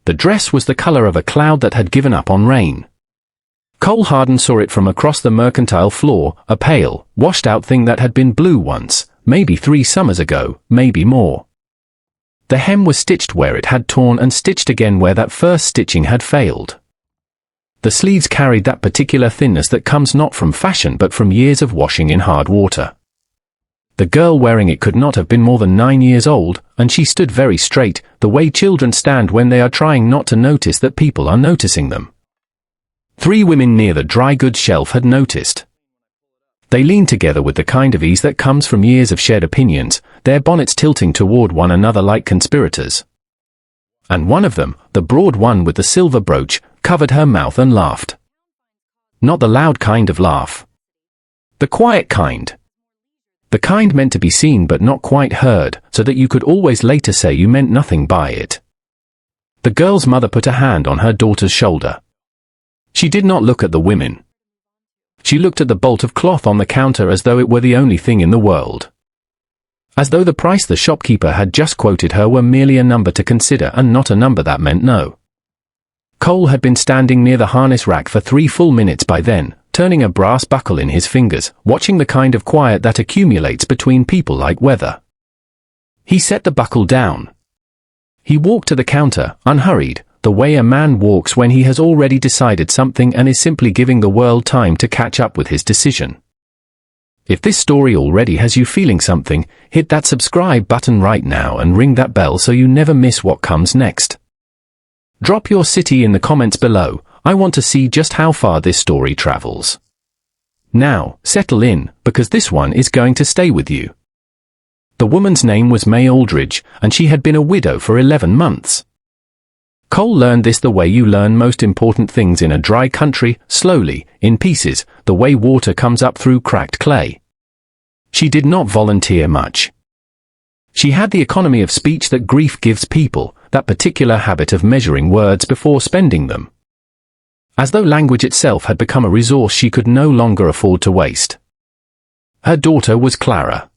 The dress was the color of a cloud that had given up on rain. Cole Hardin saw it from across the mercantile floor, a pale, washed-out thing that had been blue once, maybe 3 summers ago, maybe more. The hem was stitched where it had torn and stitched again where that first stitching had failed. The sleeves carried that particular thinness that comes not from fashion but from years of washing in hard water. The girl wearing it could not have been more than 9 years old, and she stood very straight, the way children stand when they are trying not to notice that people are noticing them. 3 women near the dry goods shelf had noticed. They leaned together with the kind of ease that comes from years of shared opinions, their bonnets tilting toward one another like conspirators. And one of them, the broad one with the silver brooch, covered her mouth and laughed. Not the loud kind of laugh. The quiet kind. The kind meant to be seen but not quite heard, so that you could always later say you meant nothing by it. The girl's mother put a hand on her daughter's shoulder. She did not look at the women. She looked at the bolt of cloth on the counter as though it were the only thing in the world. As though the price the shopkeeper had just quoted her were merely a number to consider and not a number that meant no. Cole had been standing near the harness rack for 3 full minutes by then, turning a brass buckle in his fingers, watching the kind of quiet that accumulates between people like weather. He set the buckle down. He walked to the counter, unhurried, the way a man walks when he has already decided something and is simply giving the world time to catch up with his decision. If this story already has you feeling something, hit that subscribe button right now and ring that bell so you never miss what comes next. Drop your city in the comments below. I want to see just how far this story travels. Now, settle in, because this one is going to stay with you. The woman's name was May Aldridge, and she had been a widow for 11 months. Cole learned this the way you learn most important things in a dry country, slowly, in pieces, the way water comes up through cracked clay. She did not volunteer much. She had the economy of speech that grief gives people, that particular habit of measuring words before spending them. As though language itself had become a resource she could no longer afford to waste. Her daughter was Clara.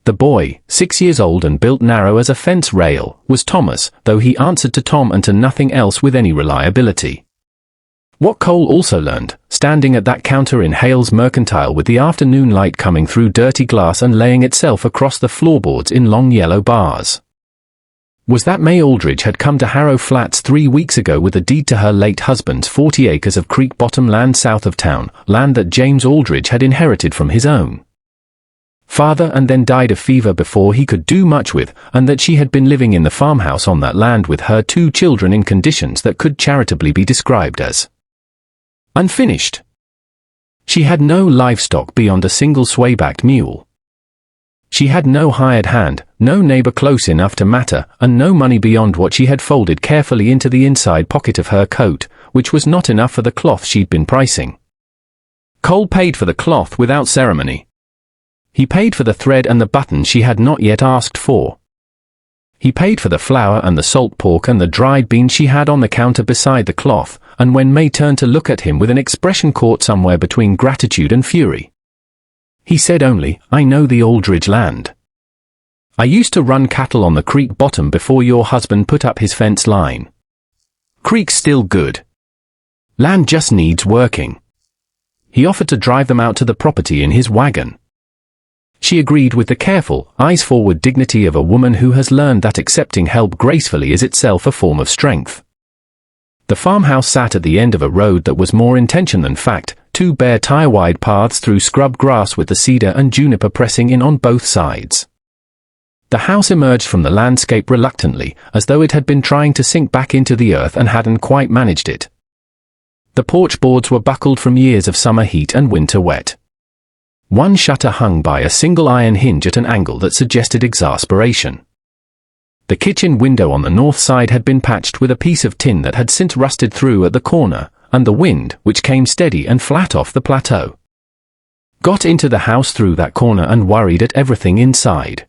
The boy, 6 years old and built narrow as a fence rail, was Thomas, though he answered to Tom and to nothing else with any reliability. What Cole also learned, standing at that counter in Hale's Mercantile with the afternoon light coming through dirty glass and laying itself across the floorboards in long yellow bars, was that May Aldridge had come to Harrow Flats 3 weeks ago with a deed to her late husband's 40 acres of creek bottom land south of town, land that James Aldridge had inherited from his own father and then died of fever before he could do much with, and that she had been living in the farmhouse on that land with her 2 children in conditions that could charitably be described as unfinished. She had no livestock beyond a single sway-backed mule. She had no hired hand, no neighbor close enough to matter, and no money beyond what she had folded carefully into the inside pocket of her coat, which was not enough for the cloth she'd been pricing. Cole paid for the cloth without ceremony. He paid for the thread and the button she had not yet asked for. He paid for the flour and the salt pork and the dried beans she had on the counter beside the cloth, and when May turned to look at him with an expression caught somewhere between gratitude and fury, he said only, "I know the Aldridge land. I used to run cattle on the creek bottom before your husband put up his fence line. Creek's still good. Land just needs working." He offered to drive them out to the property in his wagon. She agreed with the careful, eyes-forward dignity of a woman who has learned that accepting help gracefully is itself a form of strength. The farmhouse sat at the end of a road that was more intention than fact, 2 bare tire-wide paths through scrub grass with the cedar and juniper pressing in on both sides. The house emerged from the landscape reluctantly, as though it had been trying to sink back into the earth and hadn't quite managed it. The porch boards were buckled from years of summer heat and winter wet. One shutter hung by a single iron hinge at an angle that suggested exasperation. The kitchen window on the north side had been patched with a piece of tin that had since rusted through at the corner, and the wind, which came steady and flat off the plateau, got into the house through that corner and worried at everything inside.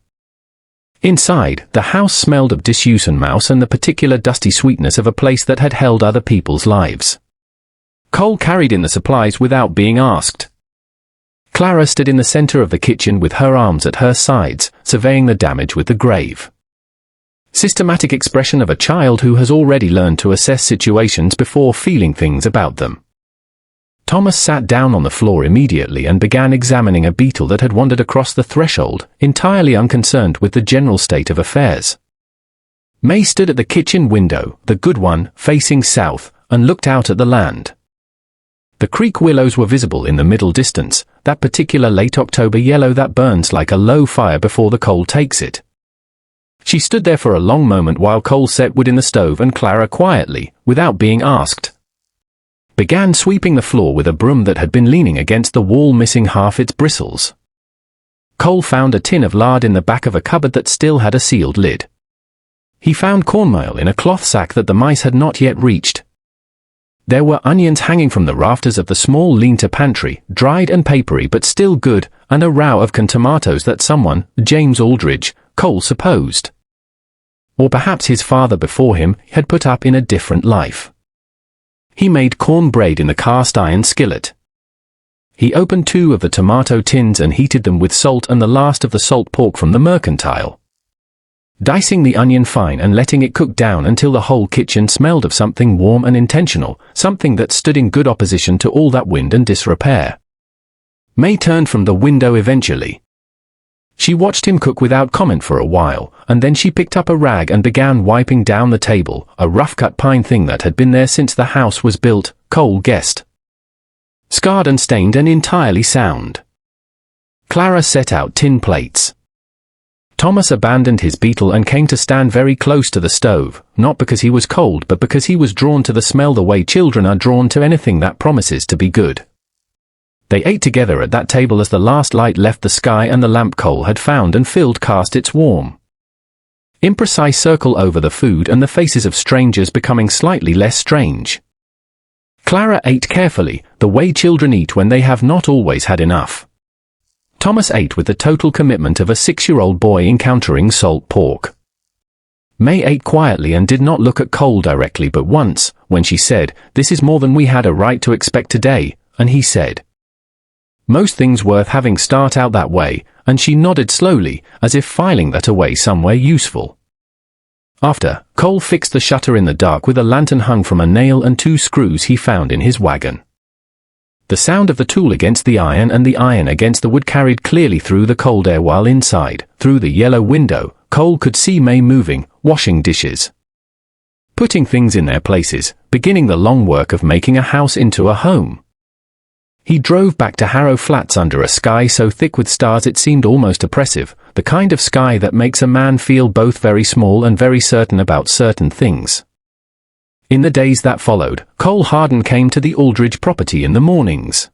Inside, the house smelled of disuse and mouse and the particular dusty sweetness of a place that had held other people's lives. Cole carried in the supplies without being asked. Clara stood in the center of the kitchen with her arms at her sides, surveying the damage with the grave. Systematic expression of a child who has already learned to assess situations before feeling things about them. Thomas sat down on the floor immediately and began examining a beetle that had wandered across the threshold, entirely unconcerned with the general state of affairs. May stood at the kitchen window, the good one, facing south, and looked out at the land. The creek willows were visible in the middle distance, that particular late October yellow that burns like a low fire before the coal takes it. She stood there for a long moment while coal set wood in the stove, and Clara quietly, without being asked, began sweeping the floor with a broom that had been leaning against the wall, missing half its bristles. Cole found a tin of lard in the back of a cupboard that still had a sealed lid. He found cornmeal in a cloth sack that the mice had not yet reached. There were onions hanging from the rafters of the small lean-to pantry, dried and papery but still good, and a row of canned tomatoes that someone, James Aldridge, Cole supposed, or perhaps his father before him, had put up in a different life. He made cornbread in the cast-iron skillet. He opened 2 of the tomato tins and heated them with salt and the last of the salt pork from the mercantile, dicing the onion fine and letting it cook down until the whole kitchen smelled of something warm and intentional, something that stood in good opposition to all that wind and disrepair. May turned from the window eventually. She watched him cook without comment for a while, and then she picked up a rag and began wiping down the table, a rough-cut pine thing that had been there since the house was built, Cole guessed. Scarred and stained and entirely sound. Clara set out tin plates. Thomas abandoned his beetle and came to stand very close to the stove, not because he was cold but because he was drawn to the smell the way children are drawn to anything that promises to be good. They ate together at that table as the last light left the sky and the lamp Cole had found and filled cast its warm, imprecise circle over the food and the faces of strangers becoming slightly less strange. Clara ate carefully, the way children eat when they have not always had enough. Thomas ate with the total commitment of a 6-year-old boy encountering salt pork. May ate quietly and did not look at Cole directly, but once, when she said, "This is more than we had a right to expect today," and he said, "Most things worth having start out that way," and she nodded slowly, as if filing that away somewhere useful. After, Cole fixed the shutter in the dark with a lantern hung from a nail and 2 screws he found in his wagon. The sound of the tool against the iron and the iron against the wood carried clearly through the cold air, while inside, through the yellow window, Cole could see May moving, washing dishes, putting things in their places, beginning the long work of making a house into a home. He drove back to Harrow Flats under a sky so thick with stars it seemed almost oppressive, the kind of sky that makes a man feel both very small and very certain about certain things. In the days that followed, Cole Harden came to the Aldridge property in the mornings.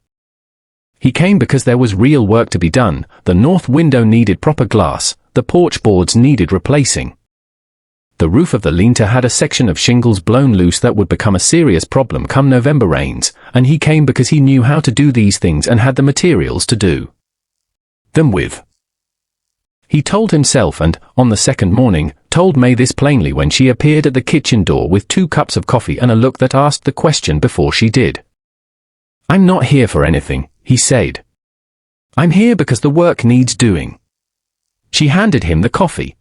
He came because there was real work to be done. The north window needed proper glass, the porch boards needed replacing. The roof of the lean-to had a section of shingles blown loose that would become a serious problem come November rains, and he came because he knew how to do these things and had the materials to do them with. He told himself and, on the second morning, told May this plainly when she appeared at the kitchen door with 2 cups of coffee and a look that asked the question before she did. "I'm not here for anything," he said. "I'm here because the work needs doing." She handed him the coffee.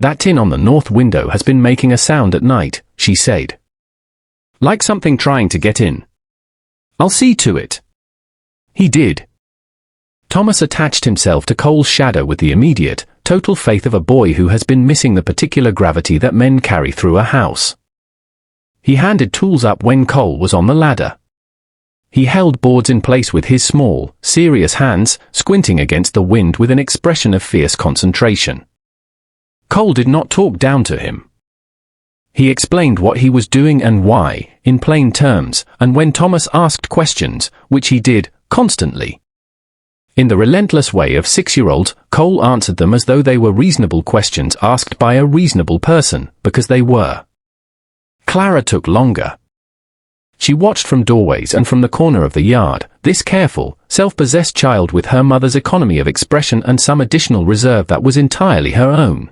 "That tin on the north window has been making a sound at night," she said. "Like something trying to get in." "I'll see to it." He did. Thomas attached himself to Cole's shadow with the immediate, total faith of a boy who has been missing the particular gravity that men carry through a house. He handed tools up when Cole was on the ladder. He held boards in place with his small, serious hands, squinting against the wind with an expression of fierce concentration. Cole did not talk down to him. He explained what he was doing and why, in plain terms, and when Thomas asked questions, which he did, constantly, in the relentless way of 6-year-olds, Cole answered them as though they were reasonable questions asked by a reasonable person, because they were. Clara took longer. She watched from doorways and from the corner of the yard, this careful, self-possessed child with her mother's economy of expression and some additional reserve that was entirely her own.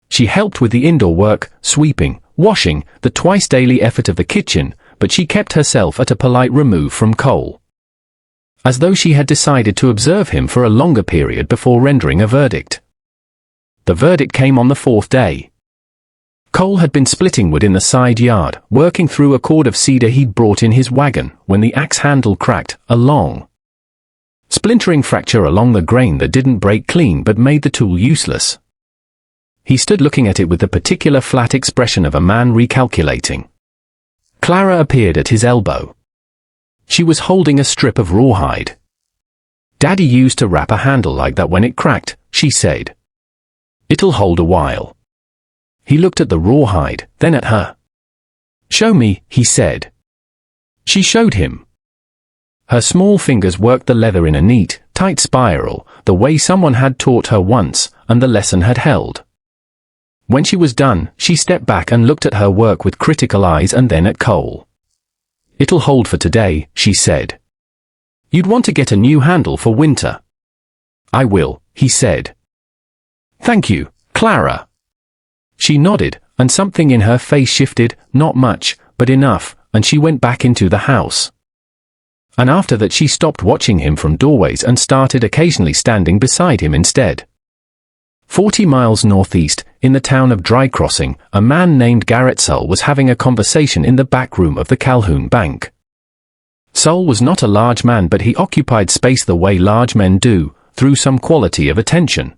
She helped with the indoor work, sweeping, washing, the twice-daily effort of the kitchen, but she kept herself at a polite remove from Cole, as though she had decided to observe him for a longer period before rendering a verdict. The verdict came on the 4th day. Cole had been splitting wood in the side yard, working through a cord of cedar he'd brought in his wagon, when the axe handle cracked, a long, splintering fracture along the grain that didn't break clean but made the tool useless. He stood looking at it with the particular flat expression of a man recalculating. Clara appeared at his elbow. She was holding a strip of rawhide. "Daddy used to wrap a handle like that when it cracked," she said. "It'll hold a while." He looked at the rawhide, then at her. "Show me," he said. She showed him. Her small fingers worked the leather in a neat, tight spiral, the way someone had taught her once, and the lesson had held. When she was done, she stepped back and looked at her work with critical eyes and then at Cole. "It'll hold for today," she said. "You'd want to get a new handle for winter." "I will," he said. "Thank you, Clara." She nodded, and something in her face shifted, not much, but enough, and she went back into the house. And after that she stopped watching him from doorways and started occasionally standing beside him instead. 40 miles northeast, in the town of Dry Crossing, a man named Garrett Sull was having a conversation in the back room of the Calhoun Bank. Sull was not a large man, but he occupied space the way large men do, through some quality of attention.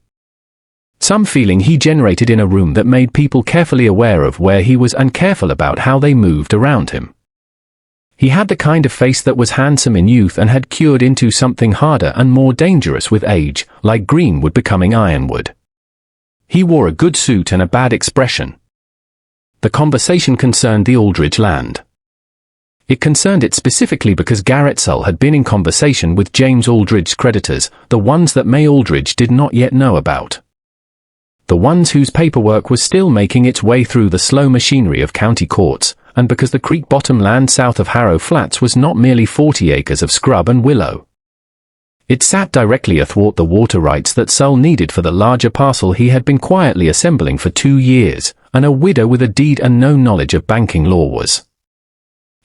Some feeling he generated in a room that made people carefully aware of where he was and careful about how they moved around him. He had the kind of face that was handsome in youth and had cured into something harder and more dangerous with age, like greenwood becoming ironwood. He wore a good suit and a bad expression. The conversation concerned the Aldridge land. It concerned it specifically because Garrett Sull had been in conversation with James Aldridge's creditors, the ones that May Aldridge did not yet know about. The ones whose paperwork was still making its way through the slow machinery of county courts, and because the creek bottom land south of Harrow Flats was not merely 40 acres of scrub and willow. It sat directly athwart the water rights that Sull needed for the larger parcel he had been quietly assembling for 2 years, and a widow with a deed and no knowledge of banking law was,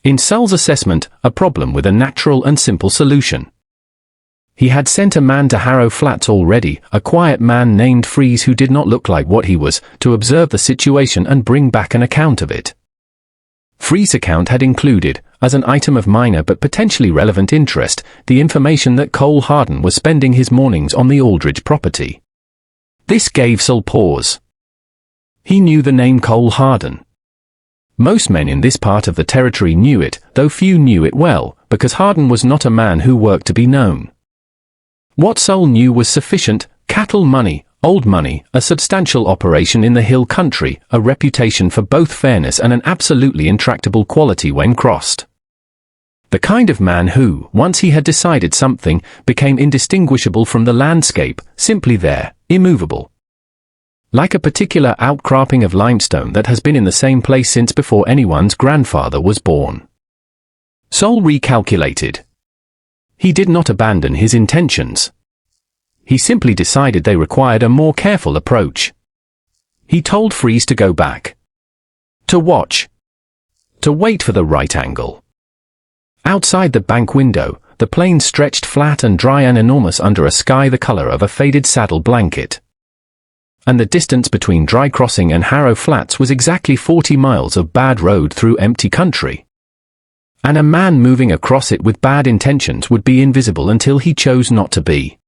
in Sull's assessment, a problem with a natural and simple solution. He had sent a man to Harrow Flats already, a quiet man named Freeze who did not look like what he was, to observe the situation and bring back an account of it. Freeze's account had included, as an item of minor but potentially relevant interest, the information that Cole Hardin was spending his mornings on the Aldridge property. This gave Sull pause. He knew the name Cole Hardin. Most men in this part of the territory knew it, though few knew it well, because Hardin was not a man who worked to be known. What Sull knew was sufficient: cattle money, old money, a substantial operation in the hill country, a reputation for both fairness and an absolutely intractable quality when crossed. The kind of man who, once he had decided something, became indistinguishable from the landscape, simply there, immovable. Like a particular outcropping of limestone that has been in the same place since before anyone's grandfather was born. Sull recalculated. He did not abandon his intentions. He simply decided they required a more careful approach. He told Freeze to go back. To watch. To wait for the right angle. Outside the bank window, the plain stretched flat and dry and enormous under a sky the color of a faded saddle blanket. And the distance between Dry Crossing and Harrow Flats was exactly 40 miles of bad road through empty country. And a man moving across it with bad intentions would be invisible until he chose not to be.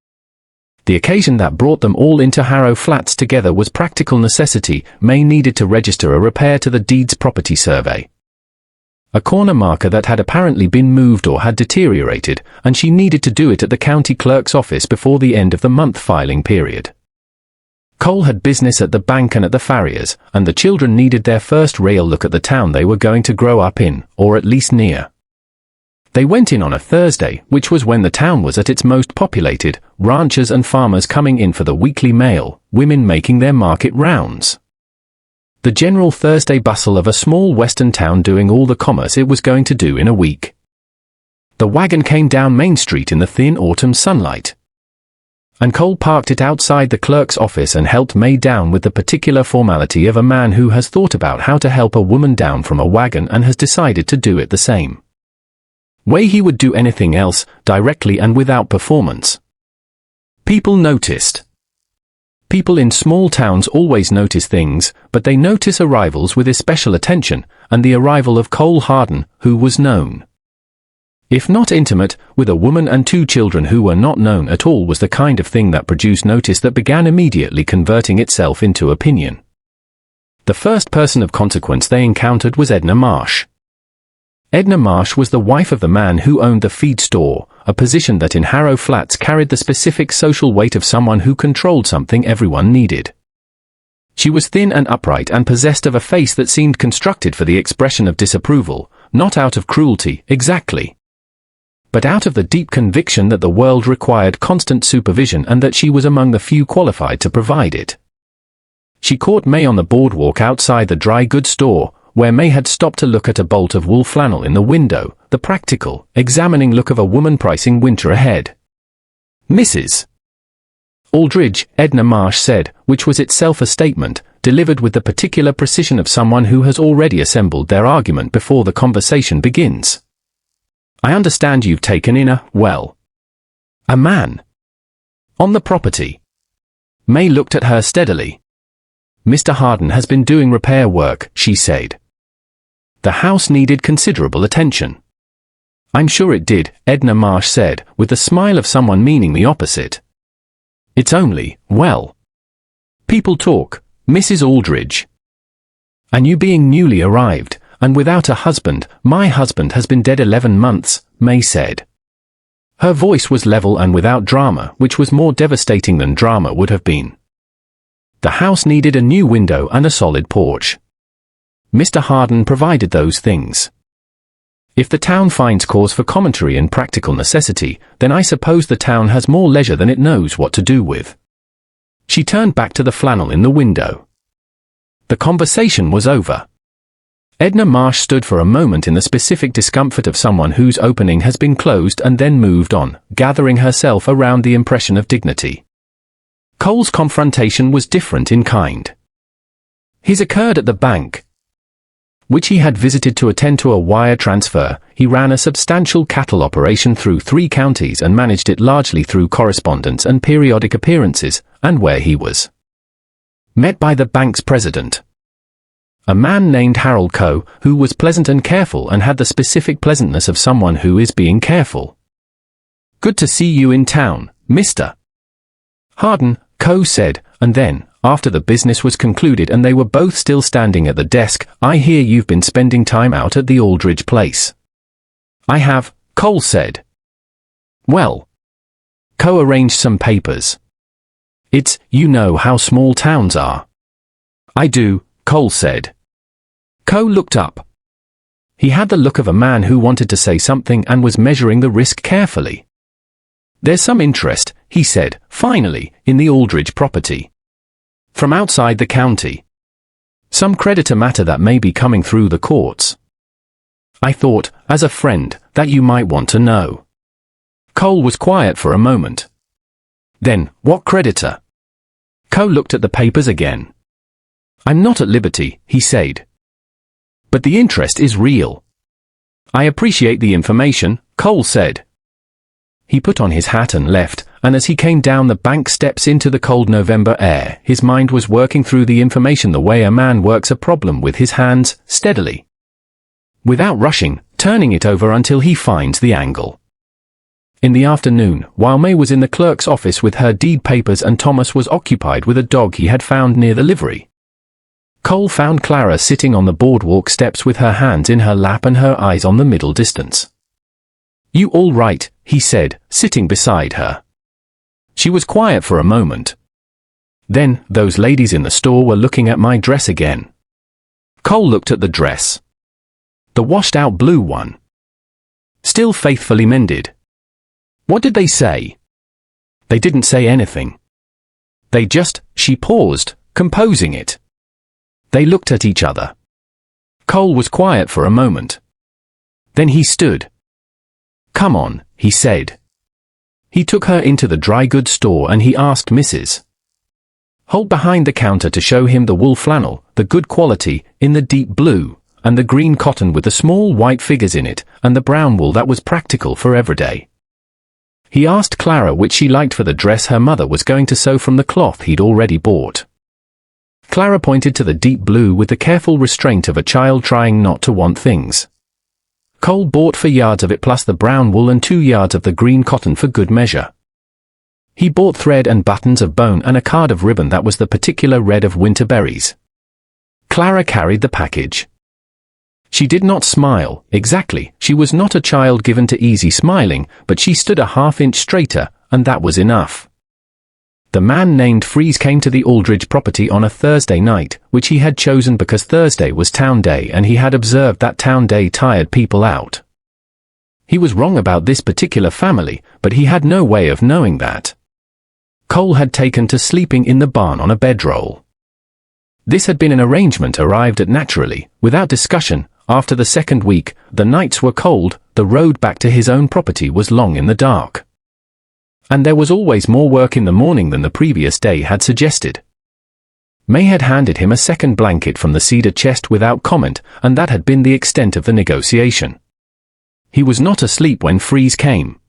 The occasion that brought them all into Harrow Flats together was practical necessity. May needed to register a repair to the deeds property survey. A corner marker that had apparently been moved or had deteriorated, and she needed to do it at the county clerk's office before the end of the month filing period. Cole had business at the bank and at the farrier's, and the children needed their first real look at the town they were going to grow up in, or at least near. They went in on a Thursday, which was when the town was at its most populated, ranchers and farmers coming in for the weekly mail, women making their market rounds. The general Thursday bustle of a small western town doing all the commerce it was going to do in a week. The wagon came down Main Street in the thin autumn sunlight. And Cole parked it outside the clerk's office and helped May down with the particular formality of a man who has thought about how to help a woman down from a wagon and has decided to do it the same way he would do anything else, directly and without performance. People noticed. People in small towns always notice things, but they notice arrivals with especial attention, and the arrival of Cole Harden, who was known, if not intimate, with a woman and 2 children who were not known at all, was the kind of thing that produced notice that began immediately converting itself into opinion. The first person of consequence they encountered was Edna Marsh. Edna Marsh was the wife of the man who owned the feed store, a position that in Harrow Flats carried the specific social weight of someone who controlled something everyone needed. She was thin and upright and possessed of a face that seemed constructed for the expression of disapproval, not out of cruelty, exactly, but out of the deep conviction that the world required constant supervision and that she was among the few qualified to provide it. She caught May on the boardwalk outside the dry goods store, where May had stopped to look at a bolt of wool flannel in the window, the practical, examining look of a woman pricing winter ahead. "Mrs. Aldridge," Edna Marsh said, which was itself a statement, delivered with the particular precision of someone who has already assembled their argument before the conversation begins. "I understand you've taken in a man on the property." May looked at her steadily. "Mr. Harden has been doing repair work," she said. "The house needed considerable attention." "I'm sure it did," Edna Marsh said, with the smile of someone meaning the opposite. "It's only, people talk, Mrs. Aldridge. And you being newly arrived, and without a husband." "My husband has been dead 11 months, May said. Her voice was level and without drama, which was more devastating than drama would have been. The house needed a new window and a solid porch. Mr. Harden provided those things. If the town finds cause for commentary and practical necessity, then I suppose the town has more leisure than it knows what to do with." She turned back to the flannel in the window. The conversation was over. Edna Marsh stood for a moment in the specific discomfort of someone whose opening has been closed and then moved on, gathering herself around the impression of dignity. Cole's confrontation was different in kind. His occurred at the bank, which he had visited to attend to a wire transfer. He ran a substantial cattle operation through 3 counties and managed it largely through correspondence and periodic appearances, and where he was met by the bank's president, a man named Harold Coe, who was pleasant and careful and had the specific pleasantness of someone who is being careful. "Good to see you in town, Mr. Harden," Coe said, and then, after the business was concluded and they were both still standing at the desk, "I hear you've been spending time out at the Aldridge place." "I have," Cole said. "Well." Coe arranged some papers. "It's, you know how small towns are." "I do," Cole said. Coe looked up. He had the look of a man who wanted to say something and was measuring the risk carefully. "There's some interest," he said, finally, "in the Aldridge property. From outside the county. Some creditor matter that may be coming through the courts. I thought, as a friend, that you might want to know." Cole was quiet for a moment. "Then, what creditor?" Coe looked at the papers again. "I'm not at liberty," he said. "But the interest is real." "I appreciate the information," Cole said. He put on his hat and left, and as he came down the bank steps into the cold November air, his mind was working through the information the way a man works a problem with his hands, steadily, without rushing, turning it over until he finds the angle. In the afternoon, while May was in the clerk's office with her deed papers and Thomas was occupied with a dog he had found near the livery, Cole found Clara sitting on the boardwalk steps with her hands in her lap and her eyes on the middle distance. "You all right?" he said, sitting beside her. She was quiet for a moment. "Then, those ladies in the store were looking at my dress again." Cole looked at the dress. The washed-out blue one. Still faithfully mended. "What did they say?" "They didn't say anything. They just," she paused, composing it. They looked at each other. Cole was quiet for a moment. Then he stood. "Come on," he said. He took her into the dry goods store and he asked Mrs. Holt behind the counter to show him the wool flannel, the good quality, in the deep blue, and the green cotton with the small white figures in it, and the brown wool that was practical for everyday He asked Clara which she liked for the dress her mother was going to sew from the cloth he'd already bought. Clara pointed to the deep blue with the careful restraint of a child trying not to want things. Cole bought 4 yards of it plus the brown wool and 2 yards of the green cotton for good measure. He bought thread and buttons of bone and a card of ribbon that was the particular red of winter berries. Clara carried the package. She did not smile, exactly, she was not a child given to easy smiling, but she stood a half-inch straighter, and that was enough. The man named Freeze came to the Aldridge property on a Thursday night, which he had chosen because Thursday was town day and he had observed that town day tired people out. He was wrong about this particular family, but he had no way of knowing that. Cole had taken to sleeping in the barn on a bedroll. This had been an arrangement arrived at naturally, without discussion. After the second week, the nights were cold, the road back to his own property was long in the dark. And there was always more work in the morning than the previous day had suggested. May had handed him a second blanket from the cedar chest without comment, and that had been the extent of the negotiation. He was not asleep when Freeze came.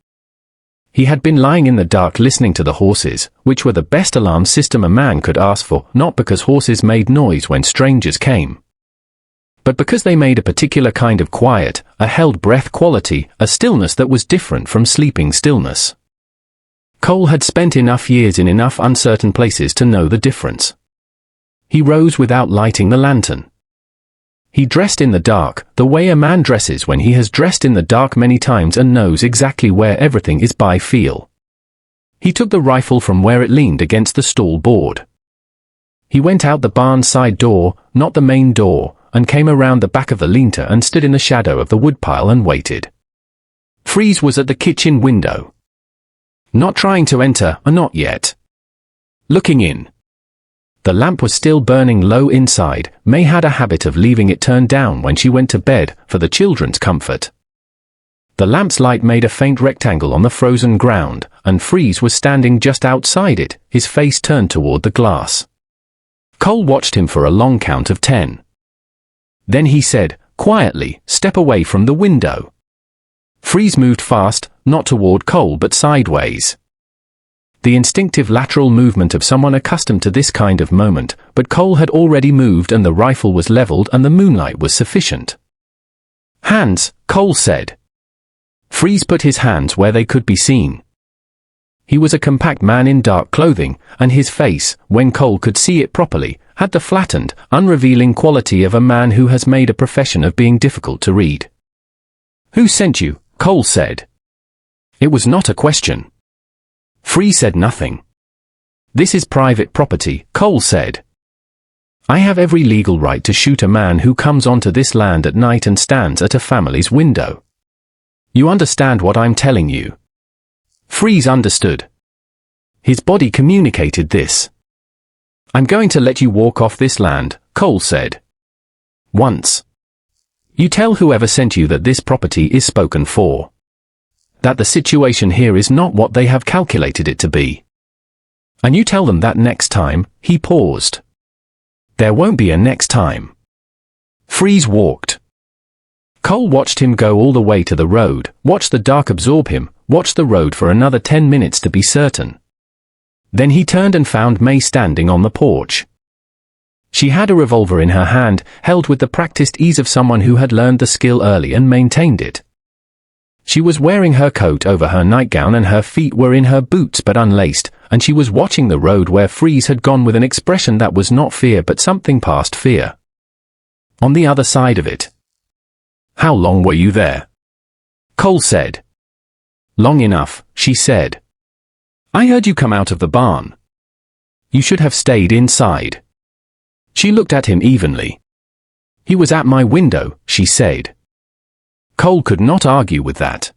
He had been lying in the dark listening to the horses, which were the best alarm system a man could ask for, not because horses made noise when strangers came, but because they made a particular kind of quiet, a held breath quality, a stillness that was different from sleeping stillness. Cole had spent enough years in enough uncertain places to know the difference. He rose without lighting the lantern. He dressed in the dark, the way a man dresses when he has dressed in the dark many times and knows exactly where everything is by feel. He took the rifle from where it leaned against the stall board. He went out the barn side door, not the main door, and came around the back of the lean-to and stood in the shadow of the woodpile and waited. Freeze was at the kitchen window. Not trying to enter, or not yet. Looking in. The lamp was still burning low inside. May had a habit of leaving it turned down when she went to bed, for the children's comfort. The lamp's light made a faint rectangle on the frozen ground, and Freeze was standing just outside it, his face turned toward the glass. Cole watched him for a long count of 10. Then he said, quietly, "Step away from the window." Freeze moved fast, not toward Cole but sideways. The instinctive lateral movement of someone accustomed to this kind of moment, but Cole had already moved and the rifle was leveled and the moonlight was sufficient. "Hands," Cole said. Freeze put his hands where they could be seen. He was a compact man in dark clothing, and his face, when Cole could see it properly, had the flattened, unrevealing quality of a man who has made a profession of being difficult to read. "Who sent you?" Cole said. It was not a question. Freeze said nothing. "This is private property," Cole said. "I have every legal right to shoot a man who comes onto this land at night and stands at a family's window. You understand what I'm telling you?" Freeze understood. His body communicated this. "I'm going to let you walk off this land," Cole said. "Once. You tell whoever sent you that this property is spoken for. That the situation here is not what they have calculated it to be. And you tell them that next time." He paused. "There won't be a next time." Freeze walked. Cole watched him go all the way to the road, watched the dark absorb him, watched the road for another 10 minutes to be certain. Then he turned and found May standing on the porch. She had a revolver in her hand, held with the practiced ease of someone who had learned the skill early and maintained it. She was wearing her coat over her nightgown and her feet were in her boots but unlaced, and she was watching the road where Freeze had gone with an expression that was not fear but something past fear. On the other side of it. "How long were you there?" Cole said. "Long enough," she said. "I heard you come out of the barn. You should have stayed inside." She looked at him evenly. "He was at my window," she said. Cole could not argue with that.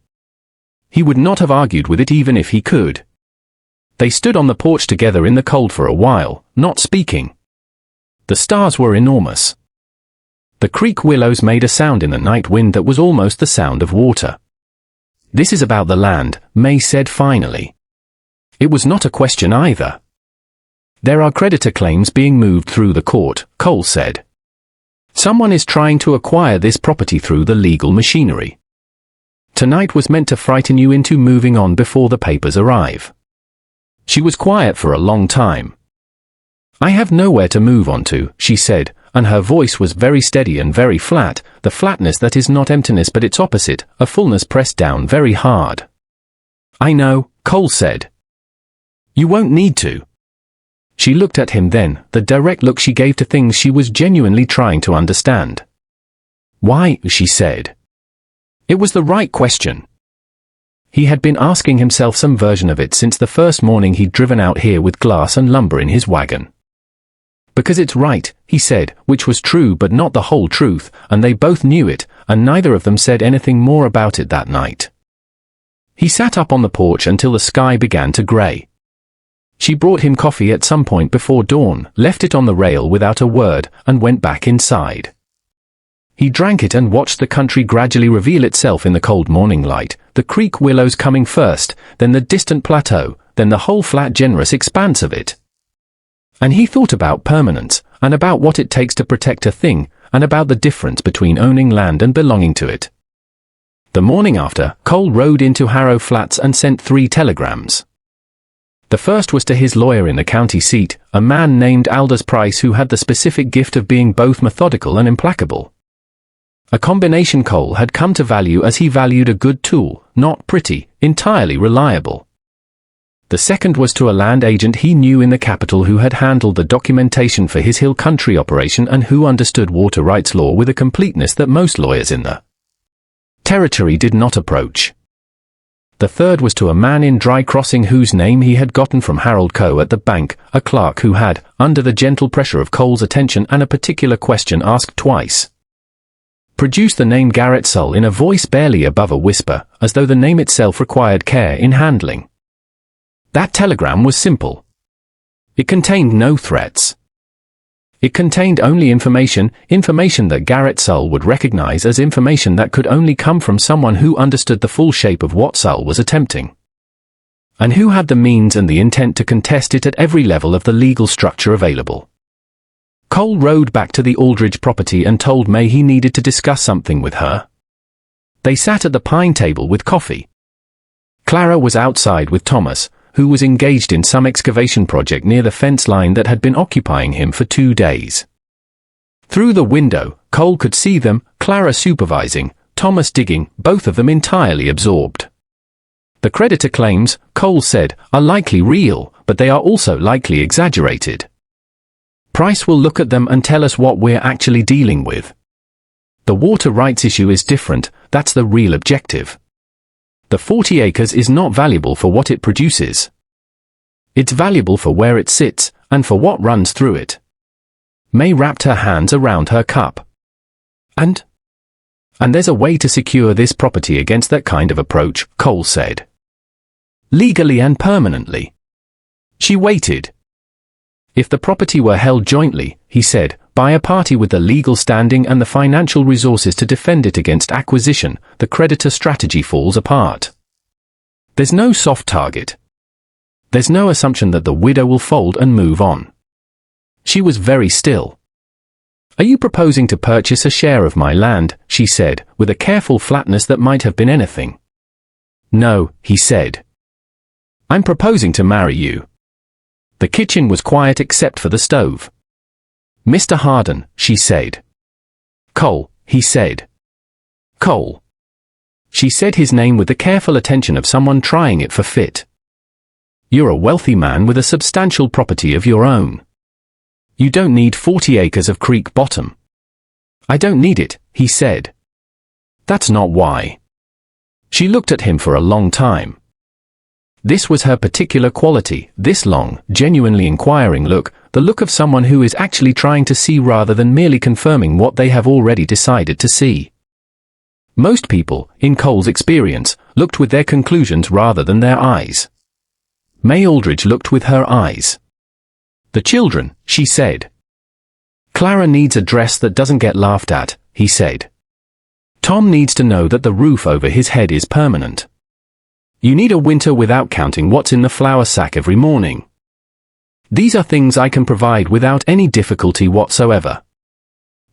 He would not have argued with it even if he could. They stood on the porch together in the cold for a while, not speaking. The stars were enormous. The creek willows made a sound in the night wind that was almost the sound of water. "This is about the land," May said finally. It was not a question either. "There are creditor claims being moved through the court," Cole said. "Someone is trying to acquire this property through the legal machinery. Tonight was meant to frighten you into moving on before the papers arrive. She was quiet for a long time. I have nowhere to move on to, she said, and her voice was very steady and very flat, the flatness that is not emptiness but its opposite, a fullness pressed down very hard. I know, Cole said. You won't need to. She looked at him then, the direct look she gave to things she was genuinely trying to understand. Why, she said. It was the right question. He had been asking himself some version of it since the first morning he'd driven out here with glass and lumber in his wagon. Because it's right, he said, which was true but not the whole truth, and they both knew it, and neither of them said anything more about it that night. He sat up on the porch until the sky began to grey. She brought him coffee at some point before dawn, left it on the rail without a word, and went back inside. He drank it and watched the country gradually reveal itself in the cold morning light, the creek willows coming first, then the distant plateau, then the whole flat generous expanse of it. And he thought about permanence, and about what it takes to protect a thing, and about the difference between owning land and belonging to it. The morning after, Cole rode into Harrow Flats and sent 3 telegrams. The first was to his lawyer in the county seat, a man named Aldous Price who had the specific gift of being both methodical and implacable. A combination Cole had come to value as he valued a good tool, not pretty, entirely reliable. The second was to a land agent he knew in the capital who had handled the documentation for his hill country operation and who understood water rights law with a completeness that most lawyers in the territory did not approach. The third was to a man in Dry Crossing whose name he had gotten from Harold Coe at the bank, a clerk who had, under the gentle pressure of Cole's attention and a particular question asked twice, produced the name Garrett Sull in a voice barely above a whisper, as though the name itself required care in handling. That telegram was simple. It contained no threats. It contained only information that Garrett Sull would recognize as information that could only come from someone who understood the full shape of what Sull was attempting, and who had the means and the intent to contest it at every level of the legal structure available. Cole rode back to the Aldridge property and told May he needed to discuss something with her. They sat at the pine table with coffee. Clara was outside with Thomas, who was engaged in some excavation project near the fence line that had been occupying him for 2 days. Through the window, Cole could see them, Clara supervising, Thomas digging, both of them entirely absorbed. The creditor claims, Cole said, are likely real, but they are also likely exaggerated. Price will look at them and tell us what we're actually dealing with. The water rights issue is different, that's the real objective. The 40 acres is not valuable for what it produces. It's valuable for where it sits, and for what runs through it. May wrapped her hands around her cup. And there's a way to secure this property against that kind of approach, Cole said. Legally and permanently. She waited. If the property were held jointly, he said, by a party with the legal standing and the financial resources to defend it against acquisition, the creditor strategy falls apart. There's no soft target. There's no assumption that the widow will fold and move on. She was very still. Are you proposing to purchase a share of my land? She said, with a careful flatness that might have been anything. No, he said. I'm proposing to marry you. The kitchen was quiet except for the stove. Mr. Harden, she said. Cole, he said. Cole. She said his name with the careful attention of someone trying it for fit. You're a wealthy man with a substantial property of your own. You don't need 40 acres of creek bottom. I don't need it, he said. That's not why. She looked at him for a long time. This was her particular quality, this long, genuinely inquiring look, the look of someone who is actually trying to see rather than merely confirming what they have already decided to see. Most people, in Cole's experience, looked with their conclusions rather than their eyes. May Aldridge looked with her eyes. The children, she said. Clara needs a dress that doesn't get laughed at, he said. Tom needs to know that the roof over his head is permanent. You need a winter without counting what's in the flour sack every morning. These are things I can provide without any difficulty whatsoever.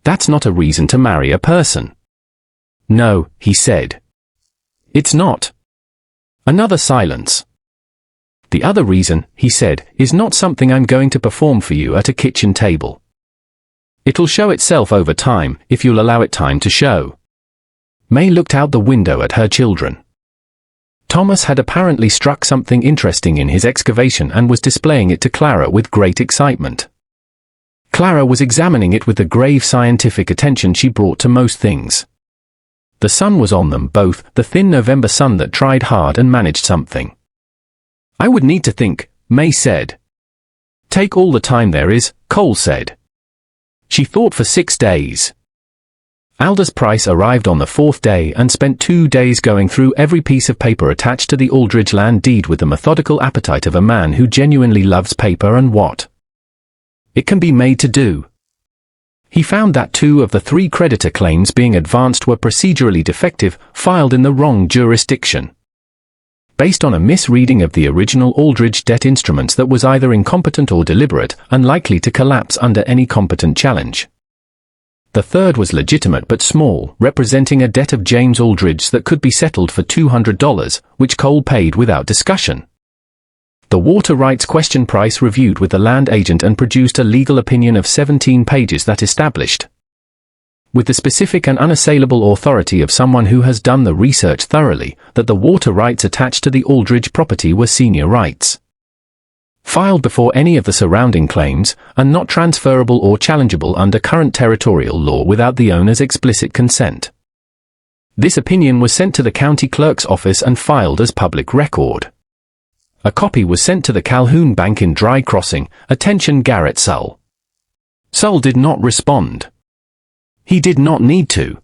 That's not a reason to marry a person. No, he said. It's not. Another silence. The other reason, he said, is not something I'm going to perform for you at a kitchen table. It'll show itself over time, if you'll allow it time to show. May looked out the window at her children. Thomas had apparently struck something interesting in his excavation and was displaying it to Clara with great excitement. Clara was examining it with the grave scientific attention she brought to most things. The sun was on them both, the thin November sun that tried hard and managed something. I would need to think, May said. Take all the time there is, Cole said. She thought for 6 days. Aldous Price arrived on the 4th day and spent 2 days going through every piece of paper attached to the Aldridge land deed with the methodical appetite of a man who genuinely loves paper and what it can be made to do. He found that 2 of the 3 creditor claims being advanced were procedurally defective, filed in the wrong jurisdiction. Based on a misreading of the original Aldridge debt instruments that was either incompetent or deliberate, unlikely to collapse under any competent challenge. The 3rd was legitimate but small, representing a debt of James Aldridge that could be settled for $200, which Cole paid without discussion. The water rights question Price reviewed with the land agent and produced a legal opinion of 17 pages that established, with the specific and unassailable authority of someone who has done the research thoroughly, that the water rights attached to the Aldridge property were senior rights, filed before any of the surrounding claims, and not transferable or challengeable under current territorial law without the owner's explicit consent. This opinion was sent to the county clerk's office and filed as public record. A copy was sent to the Calhoun Bank in Dry Crossing. Attention Garrett Sull. Sull did not respond. He did not need to.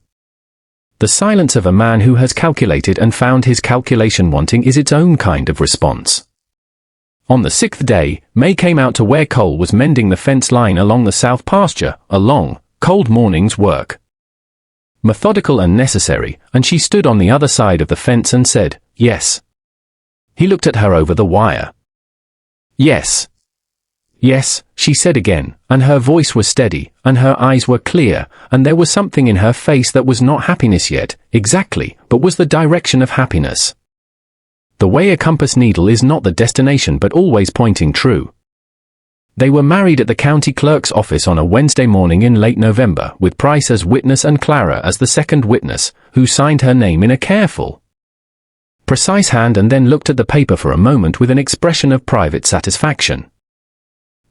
The silence of a man who has calculated and found his calculation wanting is its own kind of response. On the 6th day, May came out to where Cole was mending the fence line along the south pasture, a long, cold morning's work. Methodical and necessary, and she stood on the other side of the fence and said, "Yes." He looked at her over the wire. "Yes. Yes," she said again, and her voice was steady, and her eyes were clear, and there was something in her face that was not happiness yet, exactly, but was the direction of happiness. The way a compass needle is not the destination but always pointing true. They were married at the county clerk's office on a Wednesday morning in late November, with Price as witness and Clara as the second witness, who signed her name in a careful, precise hand and then looked at the paper for a moment with an expression of private satisfaction.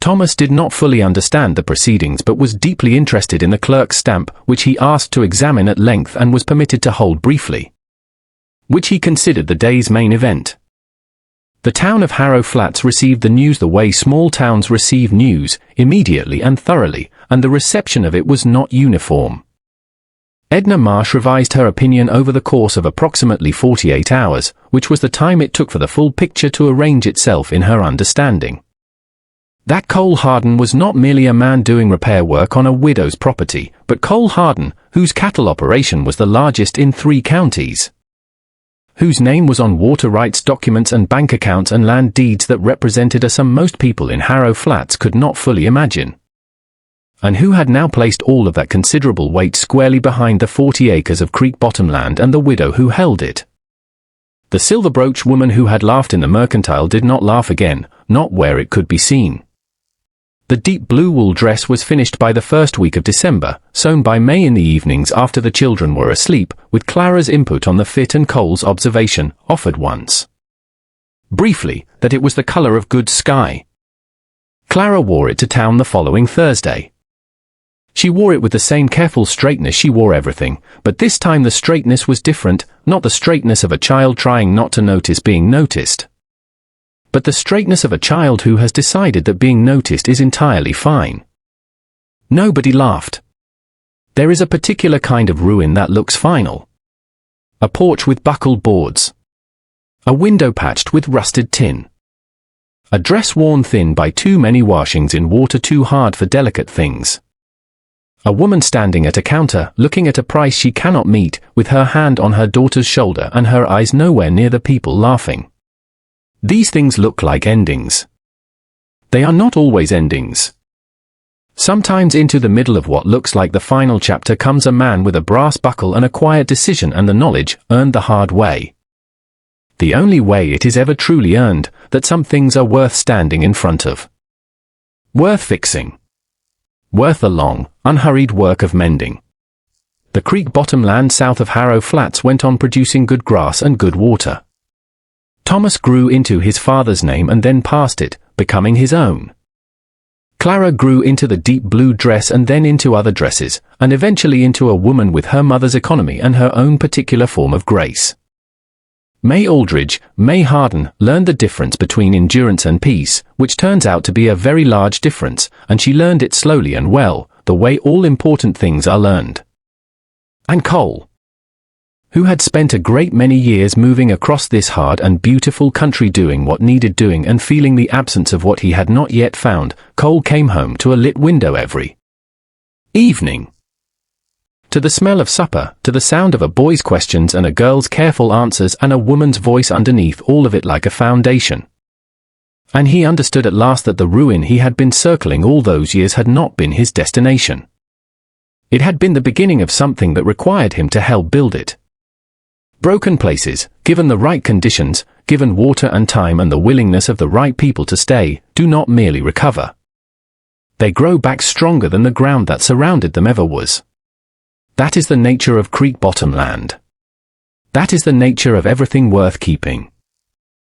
Thomas did not fully understand the proceedings but was deeply interested in the clerk's stamp, which he asked to examine at length and was permitted to hold briefly, which he considered the day's main event. The town of Harrow Flats received the news the way small towns receive news, immediately and thoroughly, and the reception of it was not uniform. Edna Marsh revised her opinion over the course of approximately 48 hours, which was the time it took for the full picture to arrange itself in her understanding. That Cole Harden was not merely a man doing repair work on a widow's property, but Cole Harden, whose cattle operation was the largest in 3 counties, whose name was on water rights documents and bank accounts and land deeds that represented a sum most people in Harrow Flats could not fully imagine, and who had now placed all of that considerable weight squarely behind the 40 acres of creek bottom land and the widow who held it. The silver brooch woman who had laughed in the mercantile did not laugh again, not where it could be seen. The deep blue wool dress was finished by the first week of December, sewn by May in the evenings after the children were asleep, with Clara's input on the fit and Cole's observation, offered once, briefly, that it was the color of good sky. Clara wore it to town the following Thursday. She wore it with the same careful straightness she wore everything, but this time the straightness was different, not the straightness of a child trying not to notice being noticed, but the straightness of a child who has decided that being noticed is entirely fine. Nobody laughed. There is a particular kind of ruin that looks final. A porch with buckled boards. A window patched with rusted tin. A dress worn thin by too many washings in water too hard for delicate things. A woman standing at a counter, looking at a price she cannot meet, with her hand on her daughter's shoulder and her eyes nowhere near the people laughing. These things look like endings. They are not always endings. Sometimes into the middle of what looks like the final chapter comes a man with a brass buckle and a quiet decision and the knowledge, earned the hard way, The only way it is ever truly earned, that some things are worth standing in front of. Worth fixing. Worth the long, unhurried work of mending. The creek bottom land south of Harrow Flats went on producing good grass and good water. Thomas grew into his father's name and then past it, becoming his own. Clara grew into the deep blue dress and then into other dresses, and eventually into a woman with her mother's economy and her own particular form of grace. May Aldridge, May Harden, learned the difference between endurance and peace, which turns out to be a very large difference, and she learned it slowly and well, the way all important things are learned. And Cole, who had spent a great many years moving across this hard and beautiful country doing what needed doing and feeling the absence of what he had not yet found, Cole came home to a lit window every evening. To the smell of supper, to the sound of a boy's questions and a girl's careful answers and a woman's voice underneath all of it like a foundation. And he understood at last that the ruin he had been circling all those years had not been his destination. It had been the beginning of something that required him to help build it. Broken places, given the right conditions, given water and time and the willingness of the right people to stay, do not merely recover. They grow back stronger than the ground that surrounded them ever was. That is the nature of creek bottom land. That is the nature of everything worth keeping.